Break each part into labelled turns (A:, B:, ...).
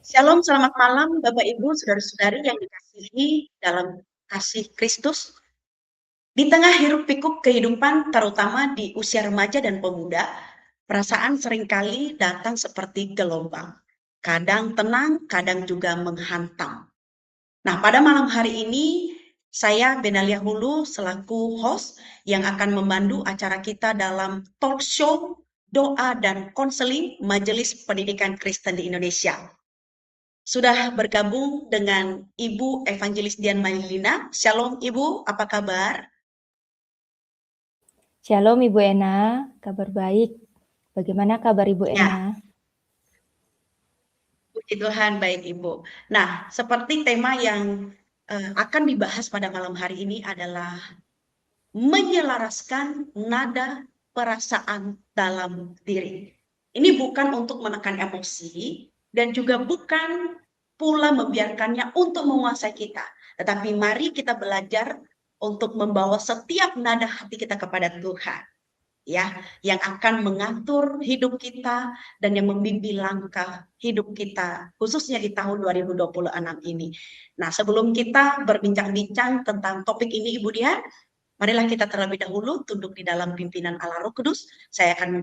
A: Shalom, selamat malam Bapak Ibu, saudara-saudari yang dikasihi dalam kasih Kristus. Di tengah hiruk-pikuk kehidupan, terutama di usia remaja dan pemuda, perasaan seringkali datang seperti gelombang. Kadang tenang, kadang juga menghantam. Nah, pada malam hari ini, saya Benalia Hulu selaku host yang akan memandu acara kita dalam talk show, doa, dan konseling Majelis Pendidikan Kristen di Indonesia. Sudah bergabung dengan Ibu Evangelis Dian Mailina. Shalom Ibu, apa kabar?
B: Shalom Ibu Ena, kabar baik. Bagaimana kabar Ibu
A: Ya,
B: Ena?
A: puji Tuhan, baik Ibu. Nah, seperti tema yang akan dibahas pada malam hari ini adalah menyelaraskan nada perasaan dalam diri. Ini bukan untuk menekan emosi dan juga bukan pula membiarkannya untuk menguasai kita. Tetapi mari kita belajar untuk membawa setiap nada hati kita kepada Tuhan, ya, yang akan mengatur hidup kita dan yang membimbing langkah hidup kita khususnya di tahun 2026 ini. Nah, sebelum kita berbincang-bincang tentang topik ini Ibu Dian, marilah kita terlebih dahulu tunduk di dalam pimpinan Allah Roh Kudus. Saya akan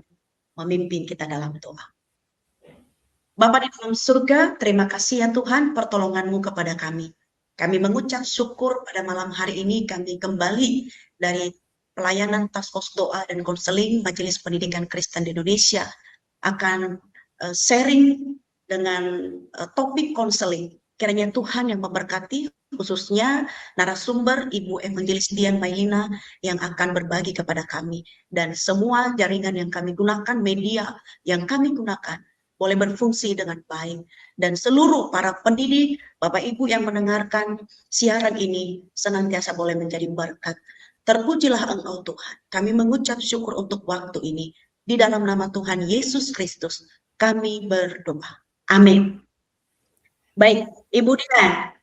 A: memimpin kita dalam doa. Bapa di dalam surga, terima kasih ya Tuhan pertolongan-Mu kepada kami. Kami mengucap syukur pada malam hari ini kami kembali dari pelayanan taskos doa dan konseling Majelis Pendidikan Kristen di Indonesia akan sharing dengan topik konseling. Kiranya Tuhan yang memberkati khususnya narasumber Ibu Evangelis Dian Mailina yang akan berbagi kepada kami. Dan semua jaringan yang kami gunakan, media yang kami gunakan, boleh berfungsi dengan baik. Dan seluruh para pendidik, Bapak Ibu yang mendengarkan siaran ini, senantiasa boleh menjadi berkat. Terpujilah Engkau Tuhan. Kami mengucap syukur untuk waktu ini. Di dalam nama Tuhan Yesus Kristus, kami berdoa. Amin. Baik, Ibu Dian.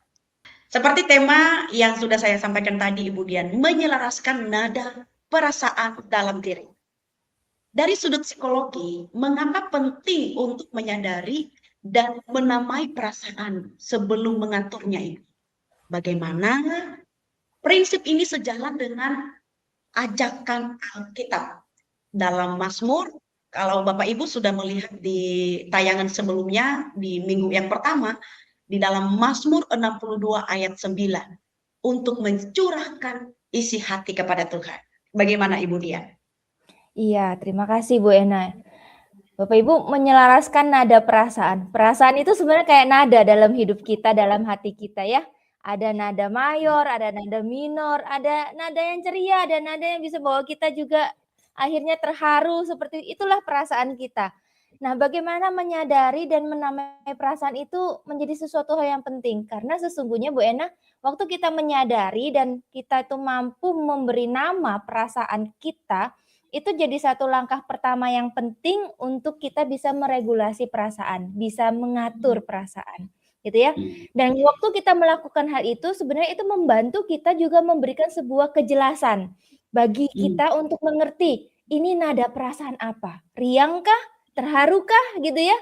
A: Seperti tema yang sudah saya sampaikan tadi, Ibu Dian, menyelaraskan nada perasaan dalam diri. Dari sudut psikologi, mengapa penting untuk menyadari dan menamai perasaan sebelum mengaturnya ini? Bagaimana prinsip ini sejalan dengan ajakan Alkitab dalam Mazmur? Kalau Bapak Ibu sudah melihat di tayangan sebelumnya, di minggu yang pertama, di dalam Mazmur 62 ayat 9, untuk mencurahkan isi hati kepada Tuhan. Bagaimana Ibu Dian?
B: Iya, terima kasih Bu Ena. Bapak Ibu menyelaraskan nada perasaan. Perasaan itu sebenarnya kayak nada dalam hidup kita, dalam hati kita ya. Ada nada mayor, ada nada minor, ada nada yang ceria, ada nada yang bisa bawa kita juga akhirnya terharu, seperti itulah perasaan kita. Nah, bagaimana menyadari dan menamai perasaan itu menjadi sesuatu hal yang penting. Karena sesungguhnya Bu Ena, waktu kita menyadari dan kita itu mampu memberi nama perasaan kita, itu jadi satu langkah pertama yang penting untuk kita bisa meregulasi perasaan, bisa mengatur perasaan, gitu ya. Dan waktu kita melakukan hal itu, sebenarnya itu membantu kita juga memberikan sebuah kejelasan bagi kita untuk mengerti, ini nada perasaan apa? Riangkah? Terharukah? Gitu ya.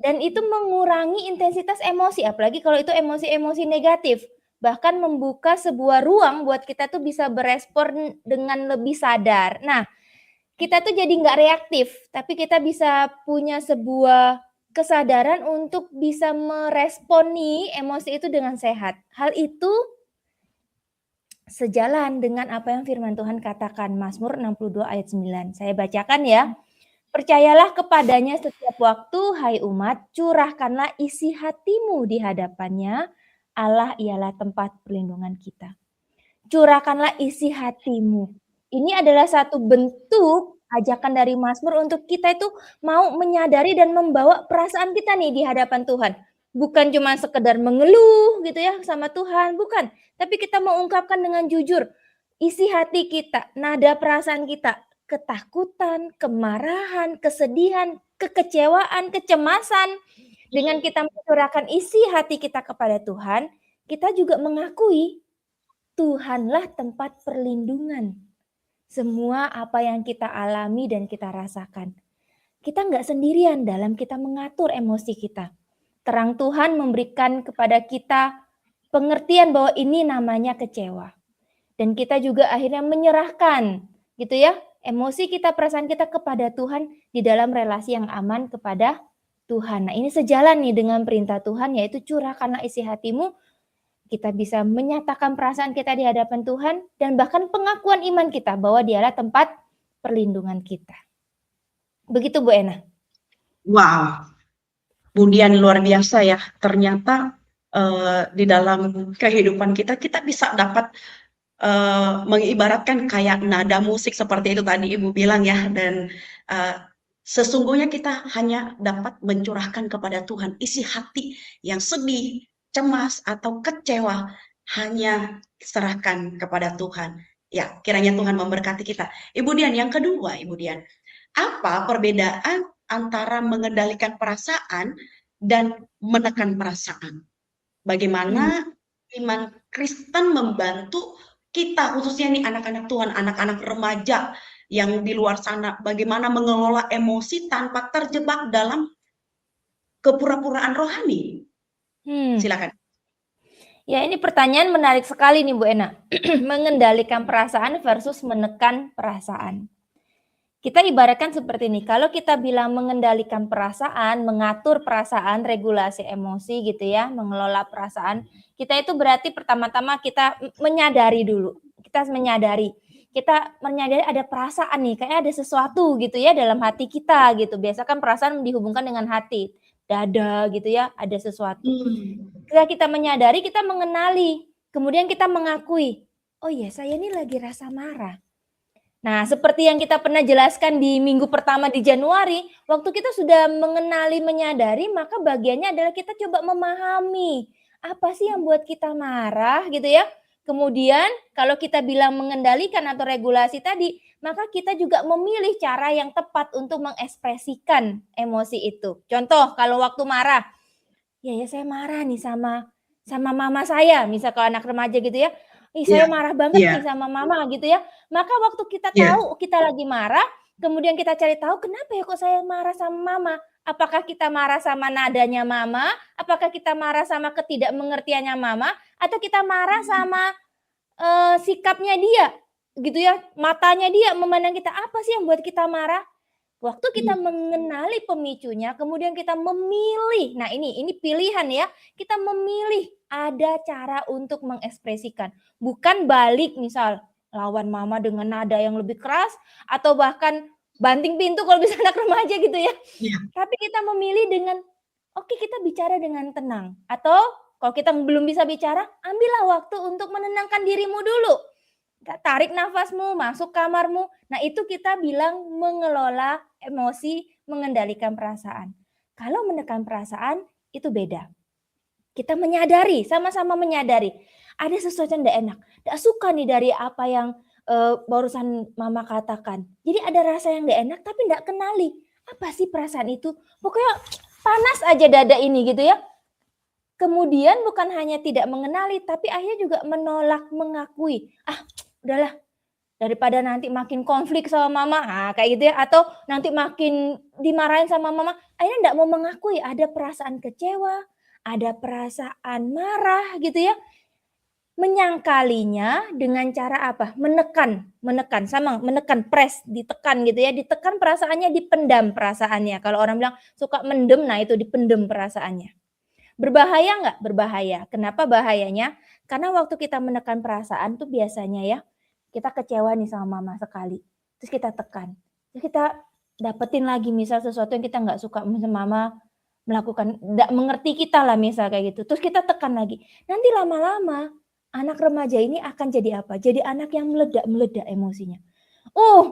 B: Dan itu mengurangi intensitas emosi, apalagi kalau itu emosi-emosi negatif. Bahkan membuka sebuah ruang buat kita tuh bisa berespon dengan lebih sadar. Nah, kita tuh jadi nggak reaktif, tapi kita bisa punya sebuah kesadaran untuk bisa meresponi emosi itu dengan sehat. Hal itu sejalan dengan apa yang firman Tuhan katakan, Mazmur 62 ayat 9. Saya bacakan ya. Percayalah kepadanya setiap waktu, hai umat, curahkanlah isi hatimu di hadapannya. Allah ialah tempat perlindungan kita. Curahkanlah isi hatimu. Ini adalah satu bentuk ajakan dari Mazmur untuk kita itu mau menyadari dan membawa perasaan kita nih di hadapan Tuhan. Bukan cuma sekedar mengeluh gitu ya sama Tuhan, bukan. Tapi kita mau ungkapkan dengan jujur isi hati kita, nada perasaan kita, ketakutan, kemarahan, kesedihan, kekecewaan, kecemasan. Dengan kita mencurahkan isi hati kita kepada Tuhan, kita juga mengakui Tuhanlah tempat perlindungan. Semua apa yang kita alami dan kita rasakan. Kita nggak sendirian dalam kita mengatur emosi kita. terang Tuhan memberikan kepada kita pengertian bahwa ini namanya kecewa. Dan kita juga akhirnya menyerahkan gitu ya, emosi kita, perasaan kita kepada Tuhan di dalam relasi yang aman kepada Tuhan. Nah, ini sejalan nih dengan perintah Tuhan, yaitu curahkanlah isi hatimu. Kita bisa menyatakan perasaan kita di hadapan Tuhan dan bahkan pengakuan iman kita bahwa Dialah tempat perlindungan kita. Begitu Bu Ena.
A: Wow, kemudian luar biasa ya. Ternyata di dalam kehidupan kita bisa dapat mengibaratkan kayak nada musik seperti itu tadi Ibu bilang ya, dan sesungguhnya kita hanya dapat mencurahkan kepada Tuhan isi hati yang sedih, cemas, atau kecewa, hanya serahkan kepada Tuhan. Ya, kiranya Tuhan memberkati kita. Ibu Dian, yang kedua, Ibu Dian, apa perbedaan antara mengendalikan perasaan dan menekan perasaan? Bagaimana iman Kristen membantu kita, khususnya nih anak-anak Tuhan, anak-anak remaja yang di luar sana, bagaimana mengelola emosi tanpa terjebak dalam kepura-puraan rohani? Silakan.
B: Ya, ini pertanyaan menarik sekali nih Bu Ena. Mengendalikan perasaan versus menekan perasaan. Kita ibaratkan seperti ini, kalau kita bilang mengendalikan perasaan, mengatur perasaan, regulasi emosi gitu ya, mengelola perasaan, kita itu berarti pertama-tama kita menyadari dulu. Kita menyadari ada perasaan nih, kayak ada sesuatu gitu ya dalam hati kita gitu. Biasa kan perasaan dihubungkan dengan hati, dada gitu ya, ada sesuatu. Ketika kita menyadari, kita mengenali, kemudian kita mengakui, oh iya saya ini lagi rasa marah. Nah, seperti yang kita pernah jelaskan di minggu pertama di Januari, waktu kita sudah mengenali, menyadari, maka bagiannya adalah kita coba memahami, apa sih yang buat kita marah gitu ya. Kemudian kalau kita bilang mengendalikan atau regulasi tadi, maka kita juga memilih cara yang tepat untuk mengekspresikan emosi itu. Contoh, kalau waktu marah, ya saya marah nih sama mama saya, misal kalau anak remaja gitu ya, saya marah banget nih sama mama gitu ya. Maka waktu kita tahu kita lagi marah, kemudian kita cari tahu kenapa ya kok saya marah sama mama. Apakah kita marah sama nadanya mama? Apakah kita marah sama ketidakmengertiannya mama? Atau kita marah sama sikapnya dia gitu ya, matanya dia memandang kita, apa sih yang buat kita marah? Waktu kita mengenali pemicunya, kemudian kita memilih, nah ini pilihan ya, kita memilih ada cara untuk mengekspresikan. Bukan balik misal, lawan mama dengan nada yang lebih keras, atau bahkan banting pintu kalau bisa anak remaja gitu ya. Tapi kita memilih dengan, oke kita bicara dengan tenang. Atau kalau kita belum bisa bicara, ambillah waktu untuk menenangkan dirimu dulu. Tarik nafasmu, masuk kamarmu. Nah, itu kita bilang mengelola emosi, mengendalikan perasaan. Kalau menekan perasaan, itu beda. Kita menyadari, sama-sama menyadari. Ada sesuatu yang tidak enak. Tidak suka nih dari apa yang barusan mama katakan. Jadi ada rasa yang tidak enak, tapi tidak kenali. Apa sih perasaan itu? Pokoknya panas aja dada ini gitu ya. Kemudian bukan hanya tidak mengenali, tapi akhirnya juga menolak, mengakui. Udahlah, daripada nanti makin konflik sama mama, kayak gitu ya, atau nanti makin dimarahin sama mama, akhirnya enggak mau mengakui ada perasaan kecewa, ada perasaan marah gitu ya. Menyangkalinya dengan cara apa? Menekan, press, ditekan gitu ya, ditekan perasaannya, dipendam perasaannya. Kalau orang bilang suka mendem, nah itu dipendem perasaannya. Berbahaya enggak? Berbahaya. Kenapa bahayanya? Karena waktu kita menekan perasaan tuh biasanya ya, kita kecewa nih sama mama sekali, terus kita tekan, terus kita dapetin lagi misal sesuatu yang kita nggak suka, misal mama melakukan, nggak mengerti kita lah misal kayak gitu, terus kita tekan lagi. Nanti lama-lama anak remaja ini akan jadi apa? Jadi anak yang meledak emosinya.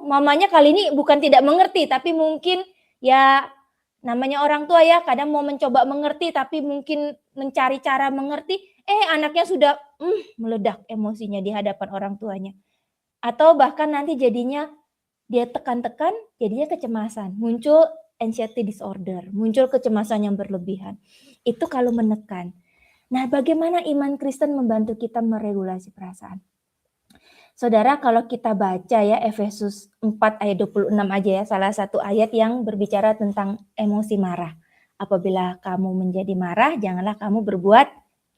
B: Mamanya kali ini bukan tidak mengerti, tapi mungkin ya namanya orang tua ya, kadang mau mencoba mengerti, tapi mungkin mencari cara mengerti, anaknya sudah meledak emosinya di hadapan orang tuanya. Atau bahkan nanti jadinya dia tekan-tekan, jadinya kecemasan, muncul anxiety disorder, muncul kecemasan yang berlebihan. Itu kalau menekan. Nah, bagaimana iman Kristen membantu kita meregulasi perasaan? Saudara, kalau kita baca ya Efesus 4 ayat 26 aja ya, salah satu ayat yang berbicara tentang emosi marah. Apabila kamu menjadi marah, janganlah kamu berbuat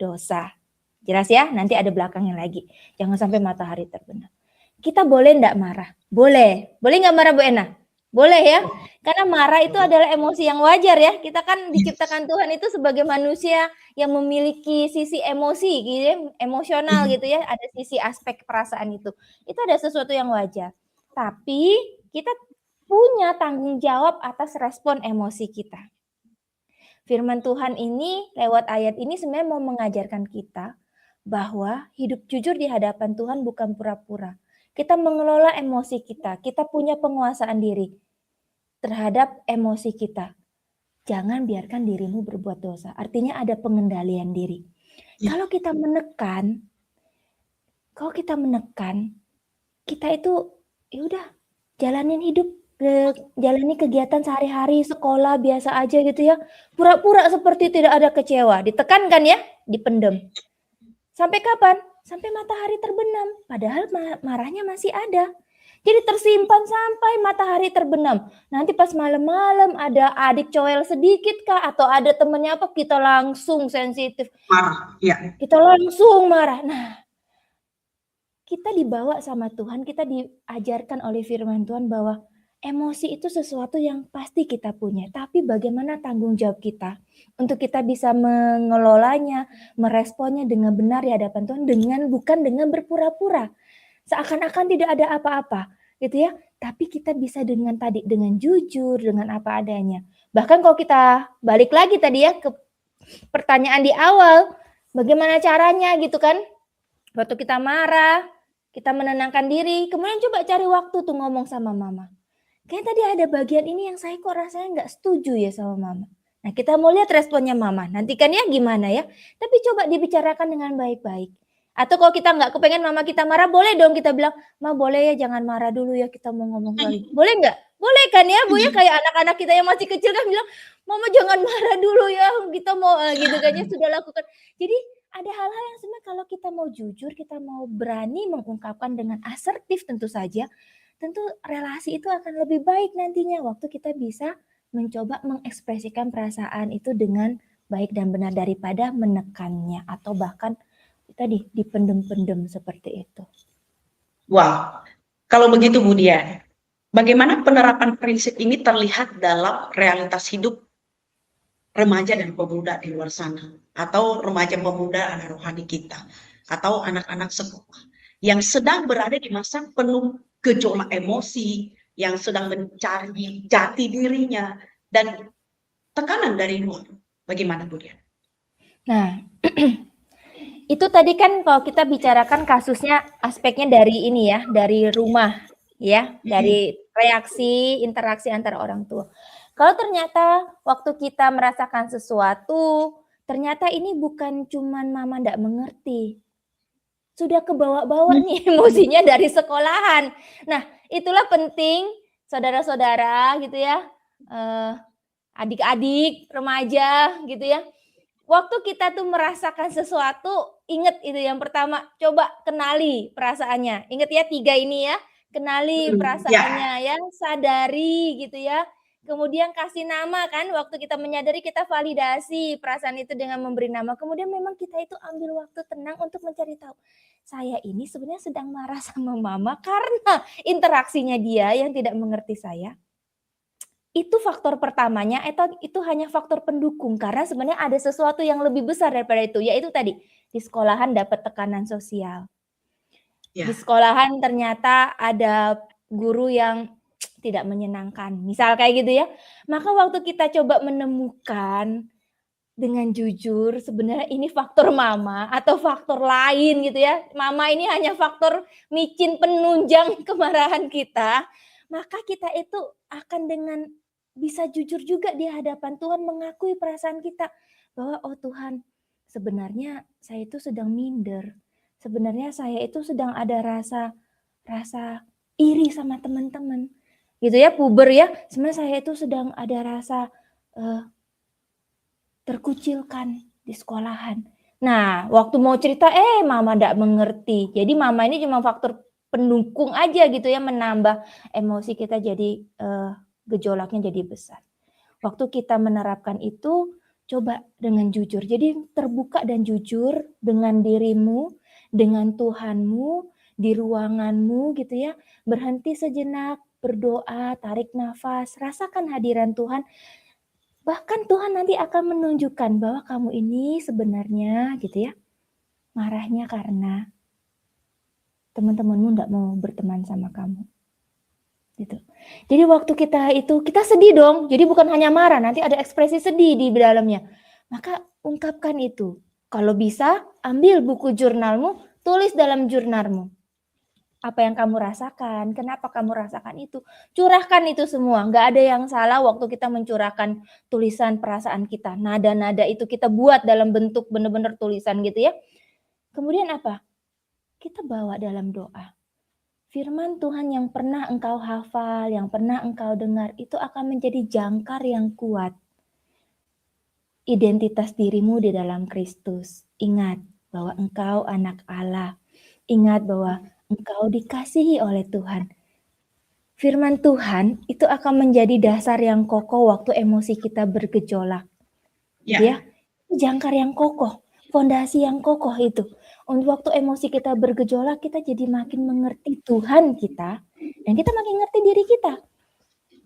B: dosa. Jelas ya? Nanti ada belakangnya lagi. Jangan sampai matahari terbenam. Kita boleh enggak marah? Boleh. Boleh nggak marah Bu Ena? Boleh ya? Karena marah itu adalah emosi yang wajar ya. Kita kan diciptakan Tuhan itu sebagai manusia yang memiliki sisi emosi gitu ya, emosional gitu ya. Ada sisi aspek perasaan itu. Itu ada sesuatu yang wajar. Tapi kita punya tanggung jawab atas respon emosi kita. Firman Tuhan ini lewat ayat ini sebenarnya mau mengajarkan kita bahwa hidup jujur di hadapan Tuhan bukan pura-pura. Kita mengelola emosi kita, kita punya penguasaan diri terhadap emosi kita. Jangan biarkan dirimu berbuat dosa. Artinya ada pengendalian diri. Kalau kita menekan, kita itu ya udah jalanin hidup, jalani kegiatan sehari-hari, sekolah biasa aja gitu ya. Pura-pura seperti tidak ada kecewa, ditekankan ya, dipendem. Sampai kapan? Sampai matahari terbenam. Padahal marahnya masih ada. Jadi tersimpan sampai matahari terbenam. Nanti pas malam-malam ada adik coel sedikit kah atau ada temennya apa, kita langsung sensitif.
A: Marah, ya.
B: Kita langsung marah. Nah, kita dibawa sama Tuhan, kita diajarkan oleh firman Tuhan bahwa emosi itu sesuatu yang pasti kita punya. Tapi bagaimana tanggung jawab kita untuk kita bisa mengelolanya, meresponnya dengan benar di hadapan Tuhan, bukan dengan berpura-pura. Seakan-akan tidak ada apa-apa, gitu ya. Tapi kita bisa dengan jujur, dengan apa adanya. Bahkan kalau kita balik lagi tadi ya ke pertanyaan di awal, bagaimana caranya gitu kan? Waktu kita marah, kita menenangkan diri, kemudian coba cari waktu tuh ngomong sama mama. Kayaknya tadi ada bagian ini yang saya kok rasanya nggak setuju ya sama mama. Nah, kita mau lihat responnya mama. Nantikan ya gimana ya. Tapi coba dibicarakan dengan baik-baik. Atau kalau kita nggak kepengen mama kita marah, boleh dong kita bilang, Ma boleh ya jangan marah dulu ya, kita mau ngomong lagi. Boleh nggak? Boleh kan ya Bu ya, kayak anak-anak kita yang masih kecil kan bilang, Mama jangan marah dulu ya, kita mau gitu kan ya sudah lakukan. Jadi ada hal-hal yang sebenarnya kalau kita mau jujur, kita mau berani mengungkapkan dengan asertif tentu saja, tentu relasi itu akan lebih baik nantinya waktu kita bisa mencoba mengekspresikan perasaan itu dengan baik dan benar daripada menekannya atau bahkan tadi dipendem-pendem seperti itu.
A: Wah, kalau begitu Bu Dian, bagaimana penerapan prinsip ini terlihat dalam realitas hidup remaja dan pemuda di luar sana, atau remaja pemuda anak rohani kita, atau anak-anak sekolah yang sedang berada di masa penuh gejolak emosi, yang sedang mencari jati dirinya dan tekanan dari luar. Bagaimana Bu Dian?
B: Nah, itu tadi kan kalau kita bicarakan kasusnya aspeknya dari ini ya, dari rumah ya, dari reaksi interaksi antara orang tua. Kalau ternyata waktu kita merasakan sesuatu, ternyata ini bukan cuman mama nggak mengerti. Sudah kebawa-bawa nih emosinya dari sekolahan. Nah, itulah penting saudara-saudara gitu ya, adik-adik, remaja gitu ya. Waktu kita tuh merasakan sesuatu, ingat itu yang pertama, coba kenali perasaannya. Ingat ya 3 ini ya, kenali perasaannya ya, sadari gitu ya. Kemudian kasih nama kan, waktu kita menyadari kita validasi perasaan itu dengan memberi nama. Kemudian memang kita itu ambil waktu tenang untuk mencari tahu. Saya ini sebenarnya sedang marah sama mama karena interaksinya dia yang tidak mengerti saya. Itu faktor pertamanya, itu hanya faktor pendukung karena sebenarnya ada sesuatu yang lebih besar daripada itu, yaitu tadi di sekolahan dapat tekanan sosial. Di sekolahan ternyata ada guru yang tidak menyenangkan, misal kayak gitu ya. Maka waktu kita coba menemukan dengan jujur sebenarnya ini faktor mama atau faktor lain gitu ya. Mama ini hanya faktor micin penunjang kemarahan kita, maka kita itu akan dengan bisa jujur juga di hadapan Tuhan mengakui perasaan kita bahwa oh Tuhan, sebenarnya saya itu sedang minder. Sebenarnya saya itu sedang ada rasa iri sama teman-teman. Gitu ya, puber ya. Sebenarnya saya itu sedang ada rasa terkucilkan di sekolahan. Nah, waktu mau cerita mama enggak mengerti. Jadi mama ini cuma faktor pendukung aja gitu ya, menambah emosi kita jadi gejolaknya jadi besar. Waktu kita menerapkan itu, coba dengan jujur. Jadi terbuka dan jujur dengan dirimu, dengan Tuhanmu, di ruanganmu gitu ya. Berhenti sejenak, berdoa, tarik nafas, rasakan hadiran Tuhan. Bahkan Tuhan nanti akan menunjukkan bahwa kamu ini sebenarnya gitu ya, marahnya karena teman-temanmu enggak mau berteman sama kamu. Gitu. Jadi waktu kita sedih dong. Jadi bukan hanya marah, nanti ada ekspresi sedih di dalamnya. Maka ungkapkan itu. Kalau bisa, ambil buku jurnalmu, tulis dalam jurnalmu. Apa yang kamu rasakan, kenapa kamu rasakan itu. Curahkan itu semua. Nggak ada yang salah waktu kita mencurahkan tulisan perasaan kita. Nada-nada itu kita buat dalam bentuk benar-benar tulisan gitu ya. Kemudian apa? Kita bawa dalam doa. Firman Tuhan yang pernah engkau hafal, yang pernah engkau dengar, itu akan menjadi jangkar yang kuat. Identitas dirimu di dalam Kristus. Ingat bahwa engkau anak Allah. Ingat bahwa engkau dikasihi oleh Tuhan. Firman Tuhan itu akan menjadi dasar yang kokoh waktu emosi kita bergejolak. Gitu ya. Jangkar yang kokoh, fondasi yang kokoh itu. Untuk waktu emosi kita bergejolak, kita jadi makin mengerti Tuhan kita, dan kita makin ngerti diri kita.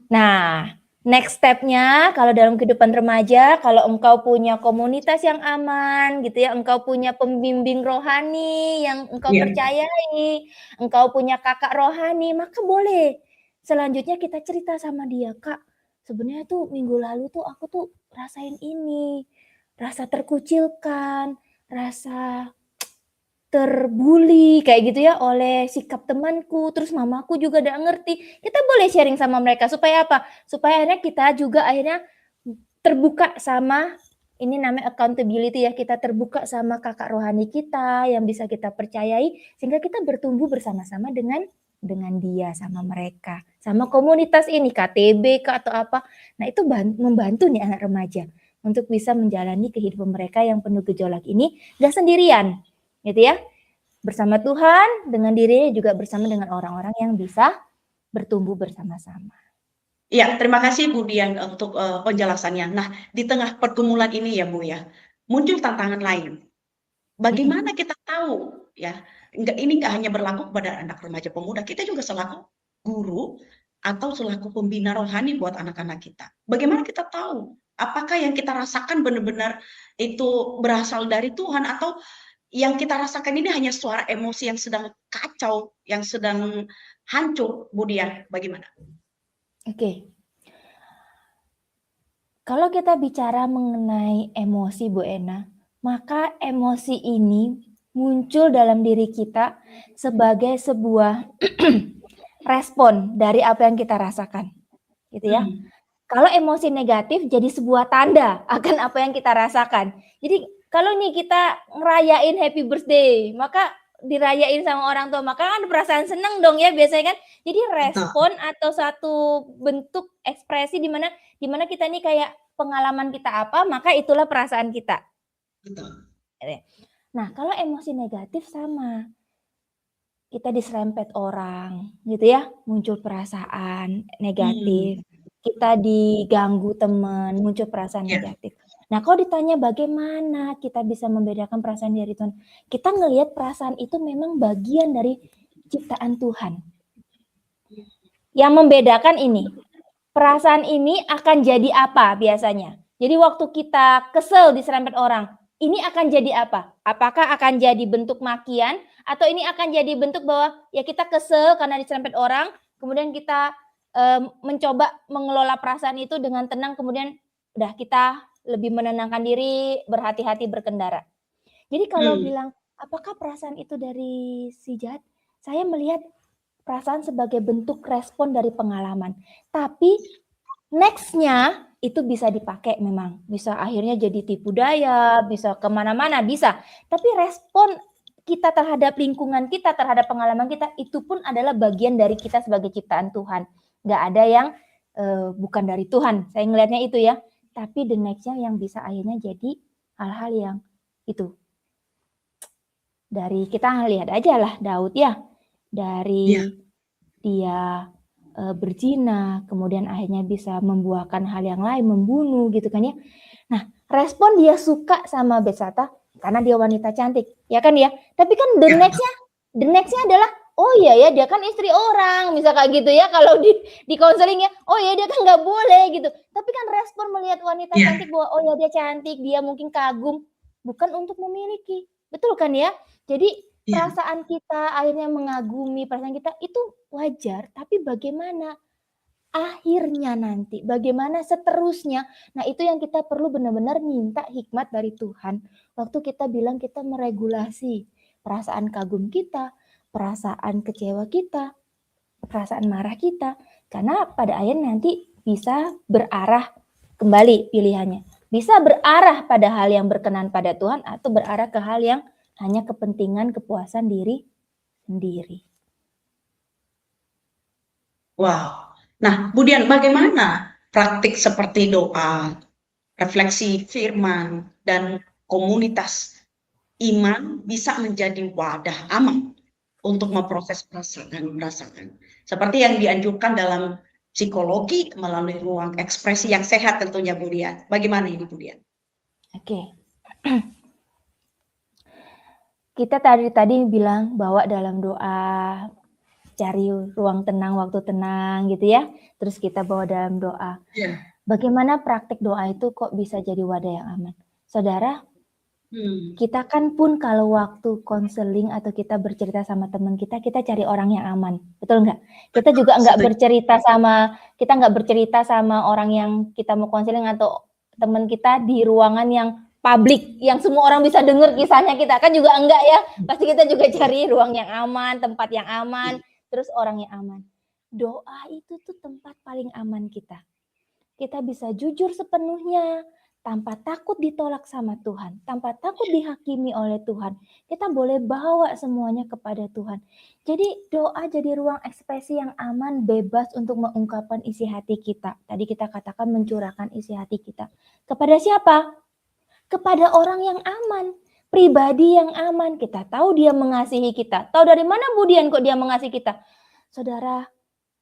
B: Nah, next step-nya kalau dalam kehidupan remaja, kalau engkau punya komunitas yang aman, gitu ya, engkau punya pembimbing rohani yang engkau percayai, engkau punya kakak rohani, maka boleh. Selanjutnya kita cerita sama dia, Kak, sebenarnya tuh minggu lalu tuh aku tuh rasain ini, rasa terkucilkan, rasa terbuli kayak gitu ya oleh sikap temanku, terus mamaku juga nggak ngerti. Kita boleh sharing sama mereka supaya apa? Supaya akhirnya kita juga akhirnya terbuka sama ini namanya accountability ya, kita terbuka sama kakak rohani kita yang bisa kita percayai sehingga kita bertumbuh bersama-sama dengan dia, sama mereka, sama komunitas ini KTB atau apa. Nah, itu membantu nih anak remaja untuk bisa menjalani kehidupan mereka yang penuh gejolak ini gak sendirian. Gitu ya, bersama Tuhan, dengan dirinya juga bersama dengan orang-orang yang bisa bertumbuh bersama-sama.
A: Ya, terima kasih Bu Dian untuk penjelasannya. Nah, di tengah pergumulan ini ya Bu ya, muncul tantangan lain. Bagaimana kita tahu ya, ini nggak hanya berlaku kepada anak remaja pemuda, kita juga selaku guru atau selaku pembina rohani buat anak-anak kita. Bagaimana kita tahu apakah yang kita rasakan benar-benar itu berasal dari Tuhan atau yang kita rasakan ini hanya suara emosi yang sedang kacau, yang sedang hancur, Bu Dian, bagaimana?
B: Oke. Kalau kita bicara mengenai emosi, Bu Ena, maka emosi ini muncul dalam diri kita sebagai sebuah respon dari apa yang kita rasakan. Gitu ya. Kalau emosi negatif jadi sebuah tanda akan apa yang kita rasakan. Jadi kalau nih kita ngerayain happy birthday, maka dirayain sama orang tua, maka kan perasaan seneng dong ya biasanya kan. Jadi respon atau satu bentuk ekspresi di mana kita nih kayak pengalaman kita apa, maka itulah perasaan kita.
A: Betul.
B: Nah, kalau emosi negatif sama. Kita diserempet orang, gitu ya, muncul perasaan negatif. Kita diganggu teman, muncul perasaan negatif. Nah, kalau ditanya bagaimana kita bisa membedakan perasaan dari Tuhan, kita ngelihat perasaan itu memang bagian dari ciptaan Tuhan. Yang membedakan ini, perasaan ini akan jadi apa biasanya? Jadi waktu kita kesel diserempet orang, ini akan jadi apa? Apakah akan jadi bentuk makian atau ini akan jadi bentuk bahwa ya kita kesel karena diserempet orang, kemudian kita mencoba mengelola perasaan itu dengan tenang, kemudian udah kita lebih menenangkan diri, berhati-hati berkendara. Jadi kalau bilang apakah perasaan itu dari si jahat? Saya melihat perasaan sebagai bentuk respon dari pengalaman. Tapi next-nya itu bisa dipakai memang. Bisa akhirnya jadi tipu daya, bisa kemana-mana, bisa. Tapi respon kita terhadap lingkungan kita, terhadap pengalaman kita, itu pun adalah bagian dari kita sebagai ciptaan Tuhan. Nggak ada yang bukan dari Tuhan. Saya ngelihatnya itu ya. Tapi the next-nya yang bisa akhirnya jadi hal-hal yang itu. Dari kita lihat aja lah Daud ya. Dari dia berzina, kemudian akhirnya bisa membuahkan hal yang lain, membunuh gitu kan ya. Nah, respon dia suka sama Betsata karena dia wanita cantik, ya kan ya. Tapi kan the next-nya adalah oh iya ya dia kan istri orang, misal kayak gitu ya kalau di counseling ya. Oh ya dia kan nggak boleh gitu. Tapi kan respon melihat wanita cantik bahwa oh ya dia cantik, dia mungkin kagum, bukan untuk memiliki. Betul kan ya? Jadi perasaan kita akhirnya mengagumi, perasaan kita itu wajar, tapi bagaimana akhirnya nanti, bagaimana seterusnya. Nah, itu yang kita perlu benar-benar minta hikmat dari Tuhan. Waktu kita bilang kita meregulasi perasaan kagum kita, perasaan kecewa kita, perasaan marah kita. Karena pada akhirnya nanti bisa berarah kembali pilihannya. Bisa berarah pada hal yang berkenan pada Tuhan atau berarah ke hal yang hanya kepentingan kepuasan diri sendiri.
A: Wow. Nah, kemudian bagaimana praktik seperti doa, refleksi firman, dan komunitas iman bisa menjadi wadah aman untuk memproses perasaan-perasaan. Seperti yang dianjurkan dalam psikologi melalui ruang ekspresi yang sehat tentunya, Bu Dian. Bagaimana ini, Bu Dian?
B: Oke. Kita tadi bilang bahwa dalam doa cari ruang tenang, waktu tenang gitu ya. Terus kita bawa dalam doa. Bagaimana praktik doa itu kok bisa jadi wadah yang aman? Saudara, kita kan pun kalau waktu konseling atau kita bercerita sama teman kita cari orang yang aman. Betul nggak? Kita juga nggak bercerita sama orang yang kita mau konseling atau teman kita di ruangan yang publik yang semua orang bisa dengar kisahnya kita, kan juga enggak ya. Pasti kita juga cari ruang yang aman, tempat yang aman, terus orang yang aman. Doa itu tuh tempat paling aman kita. Kita bisa jujur sepenuhnya tanpa takut ditolak sama Tuhan, tanpa takut dihakimi oleh Tuhan. Kita boleh bawa semuanya kepada Tuhan. Jadi doa jadi ruang ekspresi yang aman, bebas untuk mengungkapkan isi hati kita. Tadi kita katakan mencurahkan isi hati kita. Kepada siapa? Kepada orang yang aman, pribadi yang aman. Kita tahu dia mengasihi kita. Tahu dari mana Bu Dian kok dia mengasihi kita? Saudara,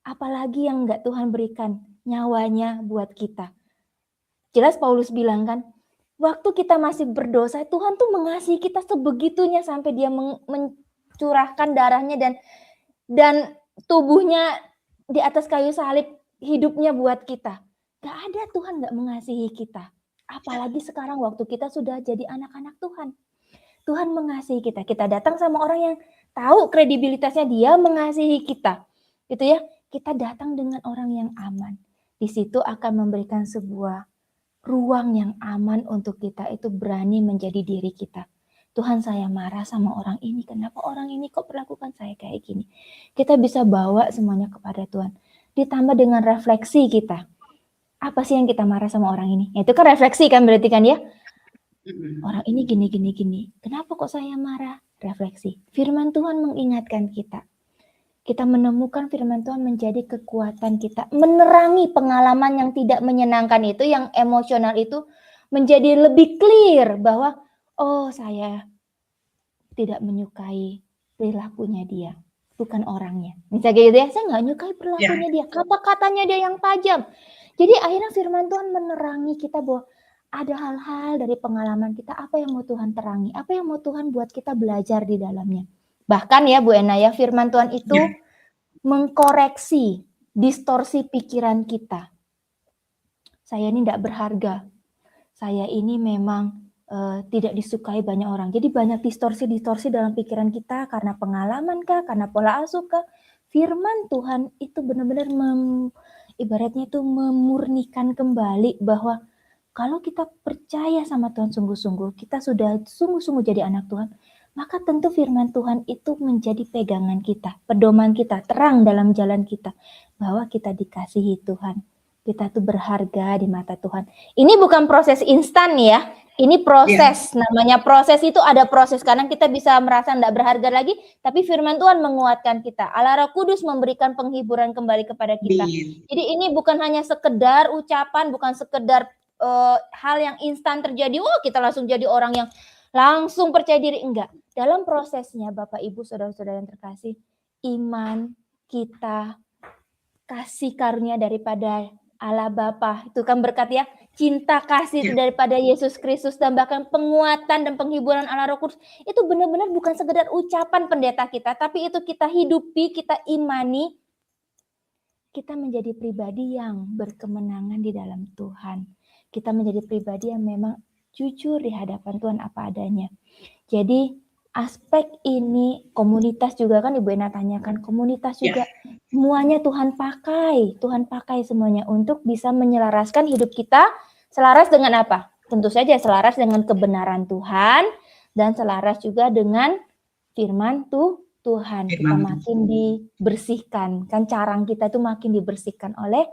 B: apalagi yang enggak Tuhan berikan nyawanya buat kita. Jelas Paulus bilang kan, waktu kita masih berdosa, Tuhan tuh mengasihi kita sebegitunya sampai dia mencurahkan darahnya dan tubuhnya di atas kayu salib, hidupnya buat kita. Gak ada Tuhan gak mengasihi kita. Apalagi sekarang waktu kita sudah jadi anak-anak Tuhan. Tuhan mengasihi kita. Kita datang sama orang yang tahu kredibilitasnya dia mengasihi kita. Gitu ya. Kita datang dengan orang yang aman. Di situ akan memberikan sebuah ruang yang aman untuk kita itu berani menjadi diri kita. Tuhan, saya marah sama orang ini. Kenapa orang ini kok perlakukan saya kayak gini? Kita bisa bawa semuanya kepada Tuhan. Ditambah dengan refleksi kita. Apa sih yang kita marah sama orang ini? Itu kan refleksi kan berarti kan ya? Orang ini gini. Kenapa kok saya marah? Refleksi. Firman Tuhan mengingatkan kita. Kita menemukan firman Tuhan menjadi kekuatan kita. Menerangi pengalaman yang tidak menyenangkan itu, yang emosional itu menjadi lebih clear bahwa oh saya tidak menyukai perilakunya dia. Bukan orangnya. Misalnya gitu ya, saya nggak nyukai perilakunya dia. Kata-katanya dia yang tajam. Jadi akhirnya firman Tuhan menerangi kita bahwa ada hal-hal dari pengalaman kita, apa yang mau Tuhan terangi, apa yang mau Tuhan buat kita belajar di dalamnya. Bahkan ya Bu Ena ya, firman Tuhan itu mengkoreksi distorsi pikiran kita. Saya ini tidak berharga. Saya ini memang tidak disukai banyak orang. Jadi banyak distorsi dalam pikiran kita karena pengalaman kah, karena pola asuh kah. Firman Tuhan itu benar-benar ibaratnya itu memurnikan kembali bahwa kalau kita percaya sama Tuhan sungguh-sungguh, kita sudah sungguh-sungguh jadi anak Tuhan, maka tentu firman Tuhan itu menjadi pegangan kita, pedoman kita, terang dalam jalan kita, bahwa kita dikasihi Tuhan. Kita tuh berharga di mata Tuhan. Ini bukan proses instan ya, ini proses, namanya proses itu ada proses. Kadang kita bisa merasa tidak berharga lagi, tapi firman Tuhan menguatkan kita. Allah Roh Kudus memberikan penghiburan kembali kepada kita. Jadi ini bukan hanya sekedar ucapan, bukan sekedar hal yang instan terjadi, kita langsung jadi orang yang langsung percaya diri, enggak. Dalam prosesnya Bapak Ibu Saudara-saudara yang terkasih, iman kita kasih karunia daripada Allah Bapa, itu kan berkat ya, cinta kasih itu daripada Yesus Kristus, dan bahkan penguatan dan penghiburan Allah Roh Kudus, itu benar-benar bukan sekedar ucapan pendeta kita, tapi itu kita hidupi, kita imani, kita menjadi pribadi yang berkemenangan di dalam Tuhan. Kita menjadi pribadi yang memang jujur di hadapan Tuhan apa adanya. Jadi aspek ini komunitas juga kan Ibu Ena tanyakan, komunitas juga semuanya Tuhan pakai semuanya untuk bisa menyelaraskan hidup kita. Selaras dengan apa? Tentu saja selaras dengan kebenaran Tuhan dan selaras juga dengan firman Tuhan. Kita makin dibersihkan, kan carang kita itu makin dibersihkan oleh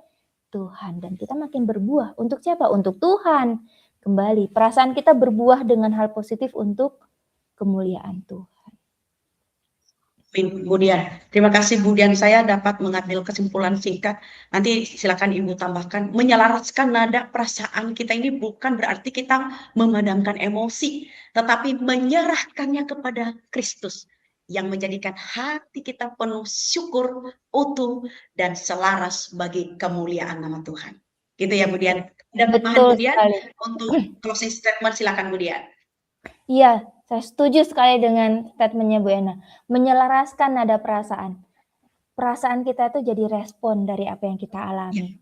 B: Tuhan, dan kita makin berbuah. Untuk siapa? Untuk Tuhan. Kembali, perasaan kita berbuah dengan hal positif untuk kemuliaan Tuhan.
A: Bu Dian, terima kasih Bu Dian. Saya dapat mengambil kesimpulan singkat. Nanti silakan Ibu tambahkan. Menyelaraskan nada perasaan kita ini bukan berarti kita memadamkan emosi, tetapi menyerahkannya kepada Kristus yang menjadikan hati kita penuh syukur, utuh, dan selaras bagi kemuliaan nama Tuhan. Gitu ya Bu Dian. Dan
B: Betul
A: Bu Dian,
B: sekali.
A: untuk closing statement silakan Bu Dian.
B: Iya, saya setuju sekali dengan statementnya Bu Ena. Menyelaraskan nada perasaan. Perasaan kita itu jadi respon dari apa yang kita alami.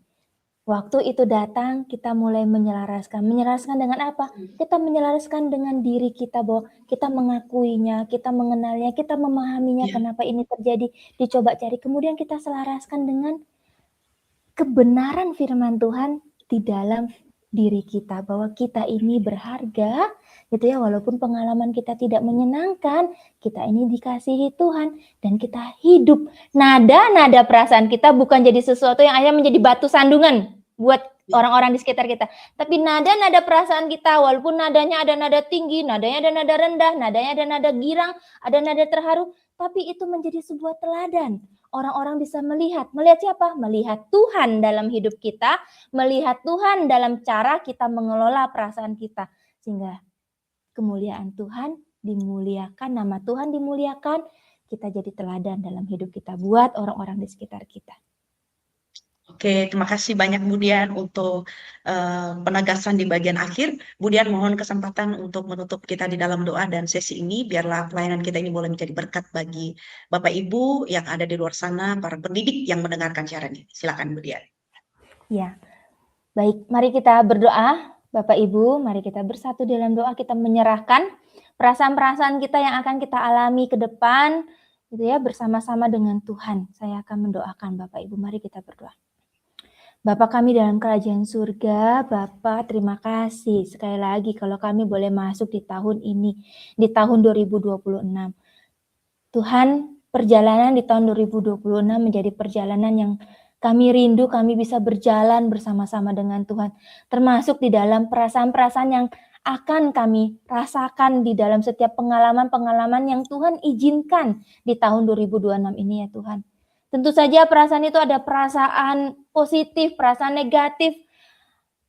B: Waktu itu datang, kita mulai menyelaraskan. Menyelaraskan dengan apa? Kita menyelaraskan dengan diri kita, bahwa kita mengakuinya, kita mengenalnya, kita memahaminya, kenapa ini terjadi, dicoba cari. Kemudian kita selaraskan dengan kebenaran firman Tuhan di dalam diri kita, bahwa kita ini berharga, gitu ya, walaupun pengalaman kita tidak menyenangkan, kita ini dikasihi Tuhan, dan kita hidup. Nada-nada perasaan kita bukan jadi sesuatu yang akhirnya menjadi batu sandungan buat orang-orang di sekitar kita, tapi nada-nada perasaan kita, walaupun nadanya ada nada tinggi, nadanya ada nada rendah, nadanya ada nada girang, ada nada terharu, tapi itu menjadi sebuah teladan. Orang-orang bisa melihat siapa? Melihat Tuhan dalam hidup kita, melihat Tuhan dalam cara kita mengelola perasaan kita, sehingga kemuliaan Tuhan dimuliakan, nama Tuhan dimuliakan, kita jadi teladan dalam hidup kita buat orang-orang di sekitar kita.
A: Oke, terima kasih banyak Bu Dian untuk penegasan di bagian akhir. Bu Dian, mohon kesempatan untuk menutup kita di dalam doa dan sesi ini, biarlah pelayanan kita ini boleh menjadi berkat bagi Bapak Ibu yang ada di luar sana, para pendidik yang mendengarkan siaran ini. Silakan Bu Dian.
B: Ya, baik, mari kita berdoa. Bapak Ibu, mari kita bersatu dalam doa, kita menyerahkan perasaan-perasaan kita yang akan kita alami ke depan, gitu ya, bersama-sama dengan Tuhan. Saya akan mendoakan Bapak Ibu, mari kita berdoa. Bapa kami dalam kerajaan surga, Bapa terima kasih sekali lagi kalau kami boleh masuk di tahun ini, di tahun 2026. Tuhan, perjalanan di tahun 2026 menjadi perjalanan yang kami rindu, kami bisa berjalan bersama-sama dengan Tuhan, termasuk di dalam perasaan-perasaan yang akan kami rasakan di dalam setiap pengalaman-pengalaman yang Tuhan izinkan di tahun 2026 ini ya Tuhan. Tentu saja perasaan itu ada perasaan positif, perasaan negatif.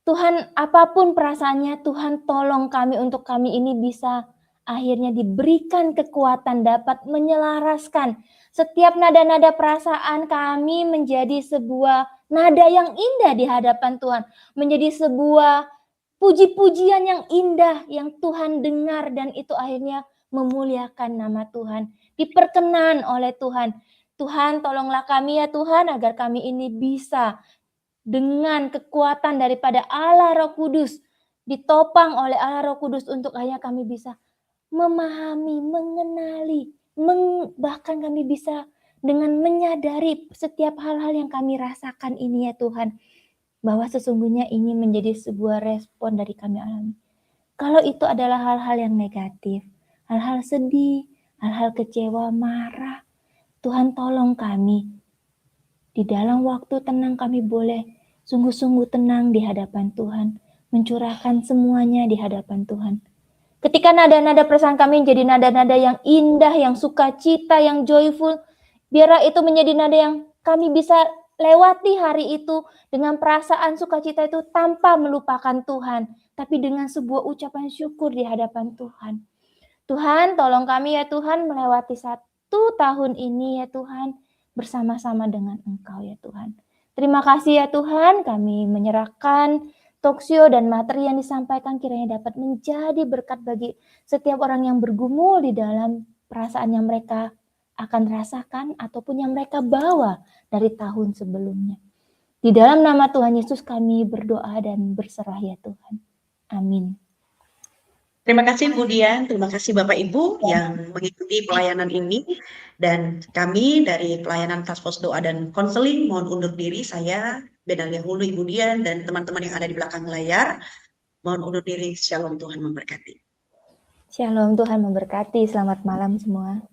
B: Tuhan, apapun perasaannya, Tuhan tolong kami untuk kami ini bisa akhirnya diberikan kekuatan dapat menyelaraskan setiap nada-nada perasaan kami menjadi sebuah nada yang indah di hadapan Tuhan, menjadi sebuah puji-pujian yang indah yang Tuhan dengar, dan itu akhirnya memuliakan nama Tuhan, diperkenan oleh Tuhan. Tuhan, tolonglah kami ya Tuhan, agar kami ini bisa dengan kekuatan daripada Allah Roh Kudus, ditopang oleh Allah Roh Kudus untuk akhirnya kami bisa memahami, mengenali, bahkan kami bisa dengan menyadari setiap hal-hal yang kami rasakan ini ya Tuhan, bahwa sesungguhnya ini menjadi sebuah respon dari kami alami. Kalau itu adalah hal-hal yang negatif, hal-hal sedih, hal-hal kecewa, marah, Tuhan tolong kami. Di dalam waktu tenang kami boleh sungguh-sungguh tenang di hadapan Tuhan, mencurahkan semuanya di hadapan Tuhan. Ketika nada-nada perasaan kami menjadi nada-nada yang indah, yang sukacita, yang joyful, biarlah itu menjadi nada yang kami bisa lewati hari itu dengan perasaan sukacita itu tanpa melupakan Tuhan, tapi dengan sebuah ucapan syukur di hadapan Tuhan. Tuhan, tolong kami ya Tuhan melewati 1 tahun ini ya Tuhan, bersama-sama dengan Engkau ya Tuhan. Terima kasih ya Tuhan, kami menyerahkan talkshow dan materi yang disampaikan kiranya dapat menjadi berkat bagi setiap orang yang bergumul di dalam perasaan yang mereka akan rasakan ataupun yang mereka bawa dari tahun sebelumnya. Di dalam nama Tuhan Yesus kami berdoa dan berserah ya Tuhan. Amin.
A: Terima kasih Bu Dian, terima kasih Bapak Ibu yang mengikuti pelayanan ini. Dan kami dari pelayanan Task Force Doa dan Konseling mohon undur diri, saya Bedalia Hulu, Ibu Dian, dan teman-teman yang ada di belakang layar. Mohon undur diri, Shalom, Tuhan memberkati.
B: Shalom, Tuhan memberkati. Selamat malam semua.